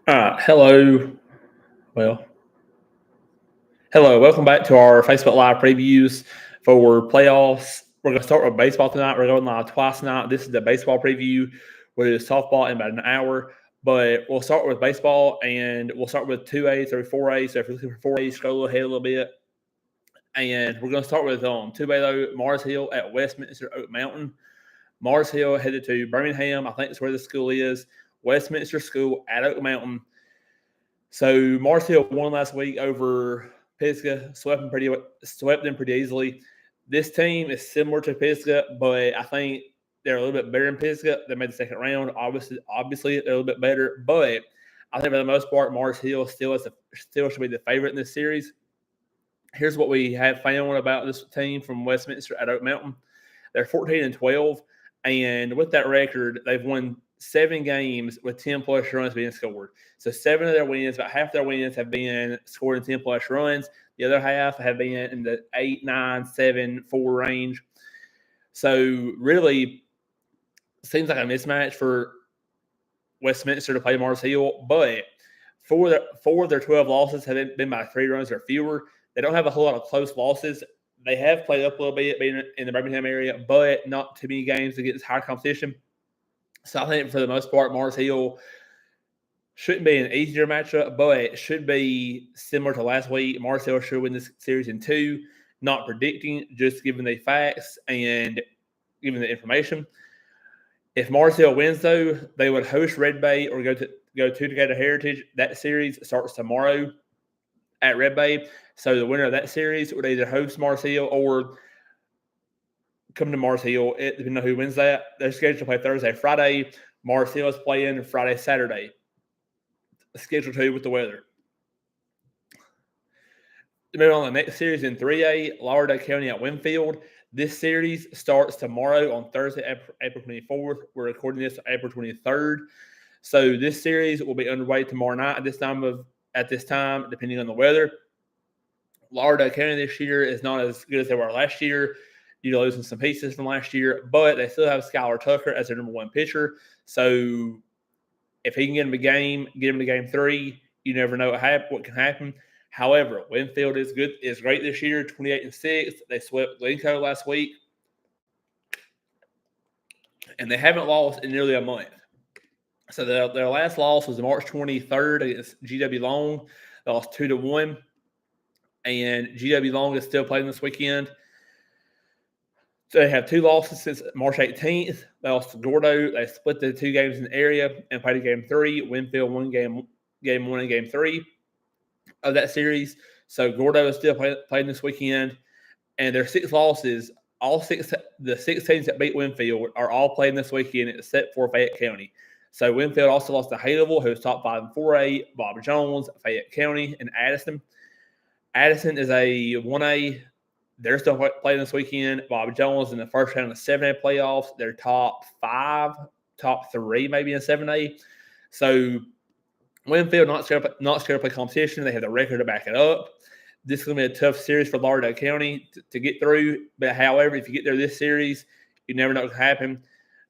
All right. Well, hello. Welcome back to our Facebook Live previews for playoffs. We're going to start with baseball tonight. We're going live twice tonight. This is the baseball preview. We'll do softball in about an hour, but we'll start with baseball, and we'll start with 2A through 4A. So if you're looking for 4A, scroll ahead a little bit. And we're going to start with 2A, though, Mars Hill at Westminster Oak Mountain. Mars Hill headed to Birmingham. I think that's where the school is. Westminster School at Oak Mountain. So Mars Hill won last week over Pisgah, swept them pretty easily. This team is similar to Pisgah, but I think they're a little bit better than Pisgah. They made the second round. Obviously, they're a little bit better, but I think for the most part, Mars Hill still should be the favorite in this series. Here's what we have found about this team from Westminster at Oak Mountain. They're 14-12, and with that record, they've won 7 games with 10-plus runs being scored. So 7 of their wins, about half their wins have been scored in 10-plus runs. The other half have been in the 8, 9, 7, 4 range. So really seems like a mismatch for Westminster to play Mars Hill, but 4 of their 12 losses have been by 3 runs or fewer. They don't have a whole lot of close losses. They have played up a little bit being in the Birmingham area, but not too many games against higher competition. So I think for the most part, Mars Hill shouldn't be an easier matchup, but it should be similar to last week. Mars Hill should win this series in 2. Not predicting, just giving the facts and giving the information. If Mars Hill wins, though, they would host Red Bay or go to Decatur Heritage. That series starts tomorrow at Red Bay. So the winner of that series would either host Mars Hill or come to Mars Hill. Depending on who wins that, they're scheduled to play Thursday, Friday. Mars Hill is playing Friday, Saturday. Scheduled to with the weather. Moving on to the next series in 3A, Lauderdale County at Winfield. This series starts tomorrow on Thursday, April 24th. We're recording this April 23rd. So this series will be underway tomorrow night at this time, depending on the weather. Lauderdale County this year is not as good as they were last year. You're losing some pieces from last year, but they still have Skylar Tucker as their number 1 pitcher. So if he can get him to game 3, you never know what can happen. However, Winfield is great this year, 28-6. They swept Glencoe last week, and they haven't lost in nearly a month. So their last loss was March 23rd against GW Long. They lost 2-1, and GW Long is still playing this weekend. So they have 2 losses since March 18th. They lost to Gordo. They split the 2 games in the area and played a game 3. Winfield won game 1 and game 3 of that series. So Gordo is still playing this weekend. And their 6 losses, the 6 teams that beat Winfield are all playing this weekend except for Fayette County. So Winfield also lost to Haleville, who's top 5 in 4A, Bob Jones, Fayette County, and Addison. Addison is a 1A. They're still playing this weekend. Bob Jones in the first round of the 7A playoffs. They're top 5, top 3 maybe in 7A. So Winfield not scared to play competition. They have the record to back it up. This is going to be a tough series for Lauderdale County to get through. But however, if you get through this series, you never know what can happen.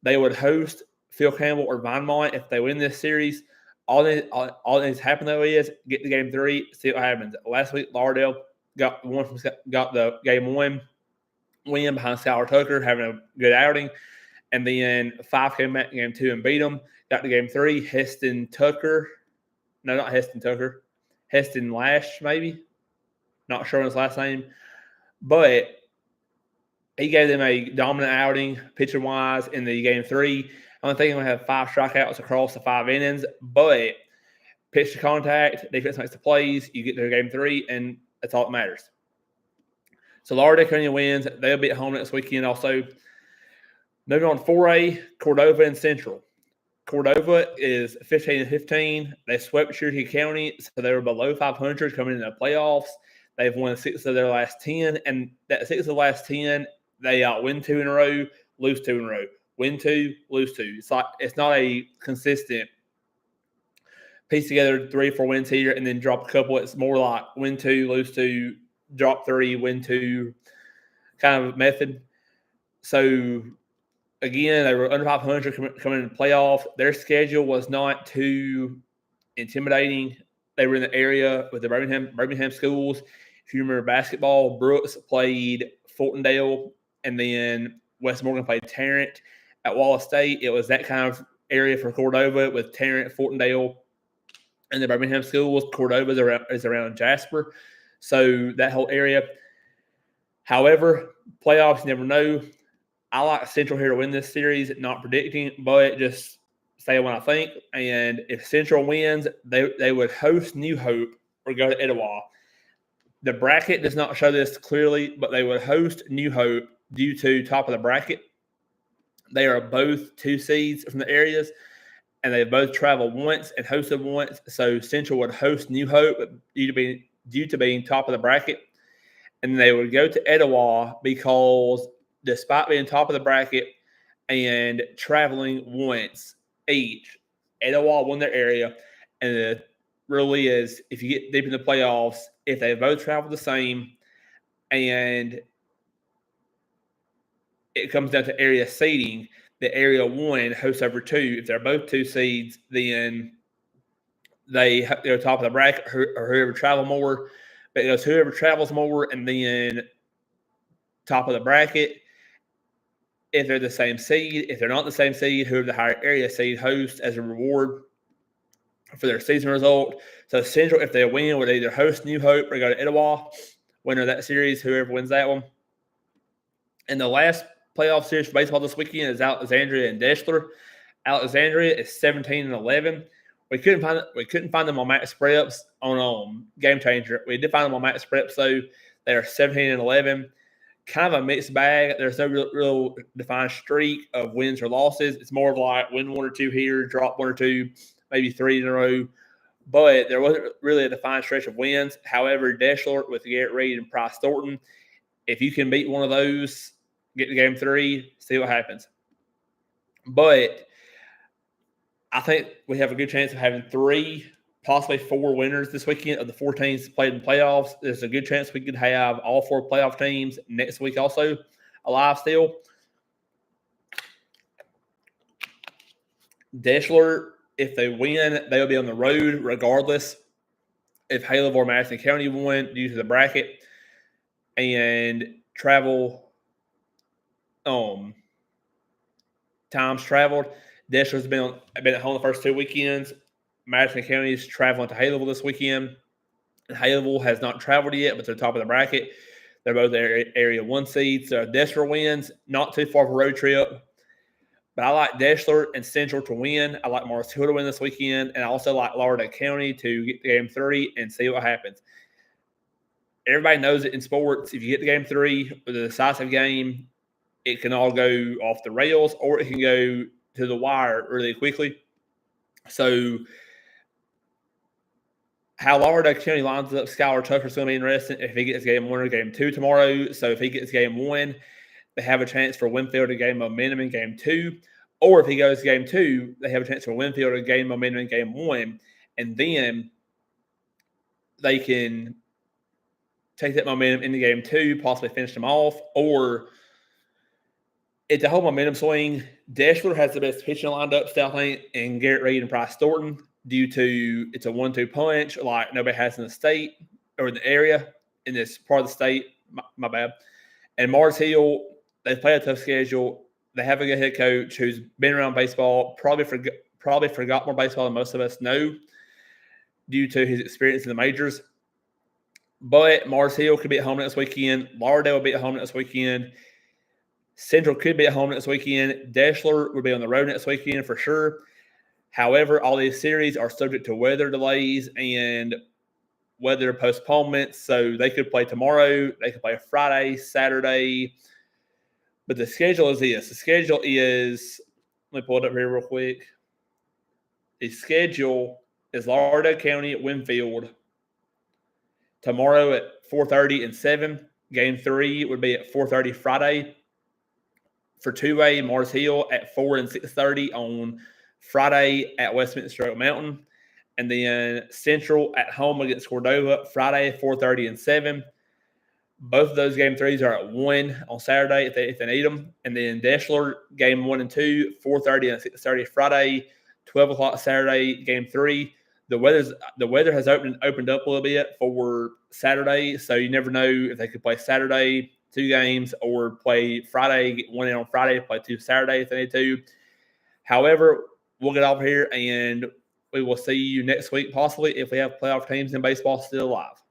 They would host Phil Campbell or Vinemont if they win this series. All that needs to happen, though, is get to game 3, see what happens. Last week, Lauderdale got the game 1 win behind Skylar Tucker, having a good outing. And then 5 came back in game 2 and beat them. Got to game 3, Heston Lash, maybe. Not sure on his last name. But he gave them a dominant outing, pitcher-wise, in the game 3. I don't think he's going to have 5 strikeouts across the 5 innings, but pitch to contact, defense makes the plays, you get to game 3, and that's all that matters. So Lauderdale County wins. They'll be at home next weekend also. Moving on to 4A, Cordova and Central. Cordova is 15-15. They swept Cherokee County, so they were below 500 coming into the playoffs. They've won 6 of their last 10, and that 6 of the last 10, they win 2 in a row, lose 2 in a row. Win 2, lose 2. It's not a consistent piece together 3 or 4 wins here and then drop a couple. It's more like win 2, lose 2, drop 3, win 2 kind of method. So again, they were under 500 coming into the playoff. Their schedule was not too intimidating. They were in the area with the Birmingham schools. If you remember basketball, Brooks played Fultondale, and then West Morgan played Tarrant. At Wallace State, it was that kind of area for Cordova with Tarrant, Fultondale, and the Birmingham schools. Cordova is around Jasper. So that whole area. However, playoffs, you never know. I like Central here to win this series, not predicting, but just saying what I think. And if Central wins, they would host New Hope or go to Etowah. The bracket does not show this clearly, but they would host New Hope due to top of the bracket. They are both 2 seeds from the areas, and they both traveled once and hosted once. So Central would host New Hope due to being top of the bracket, and they would go to Etowah because despite being top of the bracket and traveling once each, Etowah won their area, and it really is, if you get deep in the playoffs, if they both travel the same and it comes down to area seeding, the area 1 hosts over 2. If they're both 2 seeds, then they're top of the bracket or whoever travel more. But it goes whoever travels more and then top of the bracket. If they're the same seed, if they're not the same seed, whoever the higher area seed hosts as a reward for their season result. So Central, if they win, would either host New Hope or go to Etowah. Winner of that series, whoever wins that one. And the last playoff series for baseball this weekend is Alexandria and Deshler. Alexandria is 17-11. We couldn't find them on Max Preps on Game Changer. We did find them on Max Preps, so they are 17-11. Kind of a mixed bag. There's no real defined streak of wins or losses. It's more of like win 1 or 2 here, drop 1 or 2, maybe 3 in a row. But there wasn't really a defined stretch of wins. However, Deshler with Garrett Reed and Price Thornton, if you can beat one of those, get to game 3, see what happens. But I think we have a good chance of having 3, possibly 4 winners this weekend of the 4 teams played in playoffs. There's a good chance we could have all 4 playoff teams next week also alive still. Deshler, if they win, they'll be on the road regardless if Haleville or Madison County won due to the bracket and travel times traveled. Deshler's been at home the first 2 weekends. Madison County is traveling to Haleville this weekend. Haleville has not traveled yet, but they're top of the bracket. They're both area 1 seeds. So Deshler wins, not too far of a road trip. But I like Deshler and Central to win. I like Mars Hill to win this weekend. And I also like Lauderdale County to get to game 3 and see what happens. Everybody knows it in sports. If you get to game 3 with a decisive game, it can all go off the rails or it can go to the wire really quickly. So how Lauderdale County lines up Skylar Tucker's going to be interesting if he gets game 1 or game 2 tomorrow. So if he gets game 1, they have a chance for Winfield to gain momentum in game 2. Or if he goes game 2, they have a chance for Winfield to gain momentum in game 1. And then they can take that momentum into game 2, possibly finish them off. Or it's a whole momentum swing. Deshler has the best pitching lined up, still, I think, and Garrett Reed and Price Thornton due to it's a 1-2 punch like nobody has in the state or in the area in this part of the state. My bad. And Mars Hill, they play a tough schedule. They have a good head coach who's been around baseball, probably forgot more baseball than most of us know due to his experience in the majors. But Mars Hill could be at home next weekend. Lauderdale will be at home next weekend. Central could be at home next weekend. Deshler will be on the road next weekend for sure. However, all these series are subject to weather delays and weather postponements. So they could play tomorrow. They could play Friday, Saturday. But the schedule is this. The schedule is, let me pull it up here real quick. The schedule is Lauderdale County at Winfield tomorrow at 4:30 and 7. Game 3 would be at 4:30 Friday. For 2A, Mars Hill at 4 and 6:30 on Friday at Westminster Oak Mountain. And then Central at home against Cordova Friday, 4:30 and 7. Both of those game 3s are at 1 on Saturday if they need them. And then Deshler, game 1 and 2, 4:30 and 6:30 Friday, 12 o'clock Saturday, game 3. the weather has opened up a little bit for Saturday, so you never know if they could play Saturday 2 games or play Friday, get one in on Friday, play 2 Saturday if they need to. However, we'll get off here and we will see you next week, possibly, if we have playoff teams in baseball still alive.